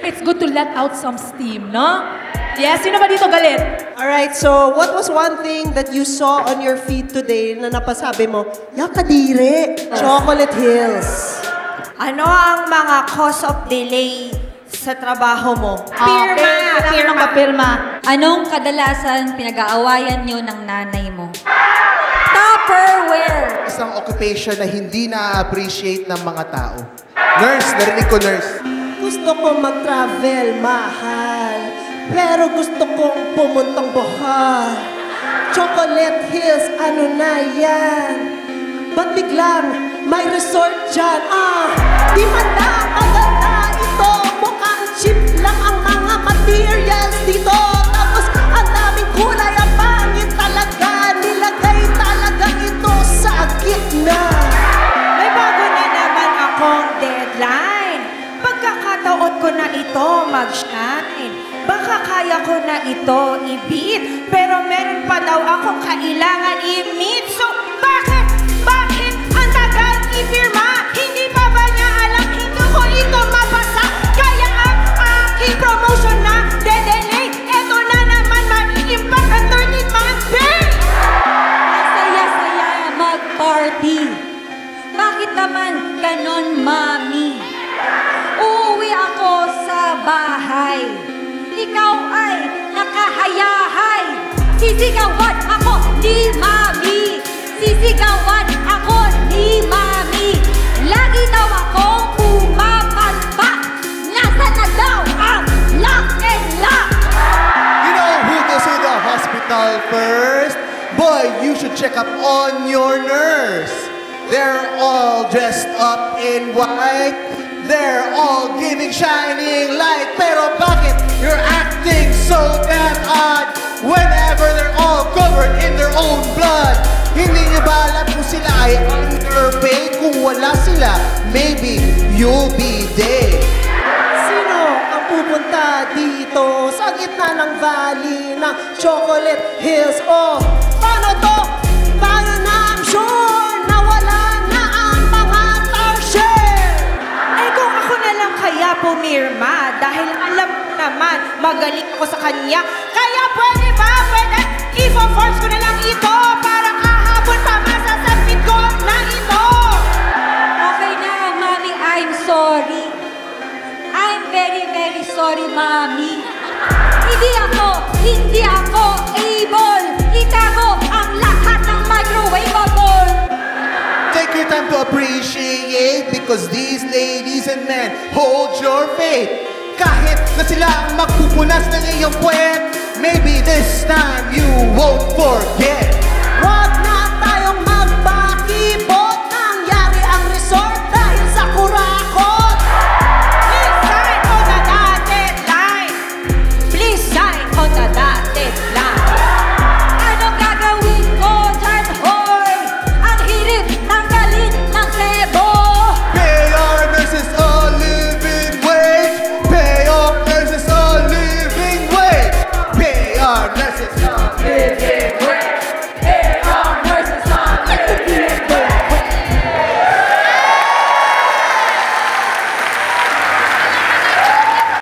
it's good to let out some steam, no? Yes, sino ba dito galit? Alright, so what was one thing that you saw on your feed today na napasabi mo, yakadire, Chocolate Hills? Ano ang mga cause of delay sa trabaho mo? Pirma. Anong kadalasan pinag-aawayan nyo ng nanay mo? Tupperware! Isang occupation na hindi na-appreciate ng mga tao. Nurse, narinig ko nurse. Gusto ko mag-travel, mahal. Pero gusto kong pumuntang Bohol. Chocolate Hills, ano na yan? Ba't biglang may resort dyan? Di man na maganda ito. Mukhang cheap lang ang mga materials dito. Tapos ang daming kulay, ang pangit talaga. Nilagay talaga ito sa gitna. May bago na naman akong deadline. Pagkakataon ko na ito mag-shine. Baka kaya ko na ito i-beat. Pero meron pa daw akong kailangan i-meet. So bakit? Bakit ang tagal ipirma? Hindi pa ba niya alam? Hindi ko ito mabasa. Kaya ang aking promotion na de-delay. Eto na naman mag-impact ang 13th-month pay. Masaya-saya mag-party. Bakit naman ganon, mami? Uuwi ako sa bahay. Ikaw ay nakahayahay. Sisigawan ako ni mami. Sisigawan ako ni mami. Lagi daw akong pumapalpak. Nasaan na daw ang lock and lock? You know who goes to the hospital first? Boy, you should check up on your nurse. They're all dressed up in white. They're all giving shining light. Pero bakit you're acting so damn odd whenever they're all covered in their own blood? Hindi niyo ba alam kung sila ay underpaid? Kung wala sila, maybe you'll be dead. Sino ang pupunta dito sa gitna ng valley ng Chocolate Hills? Paano to? Paano na? I'm sure na wala na ang mga tar-share. Kung ako na lang kaya pumirma dahil alam naman magaling ako sa kanya. Kaya pwede ba? Pwede i-force ko na lang ito para kahapon pa masasabit ko na ito. Okay na, mami, I'm sorry. I'm very, very sorry, mami. Hindi ako able itago ang lahat ng microwavable. Take your time to appreciate because these ladies and men hold your faith. Kahit na sila ang magpupunas ng iyong puwet, maybe this time you won't forget. Huwag na tayong magbakibot. Nangyari ang resort dahil sa kurakot. Please sign on the dotted line. Please sign on the dotted line. Anong gagawin ko dyan, hoy? Ang hirip tanggalin ng sebo. Pay our nurses a living wage. Pay our nurses a living wage. Pay our nurses a living wage.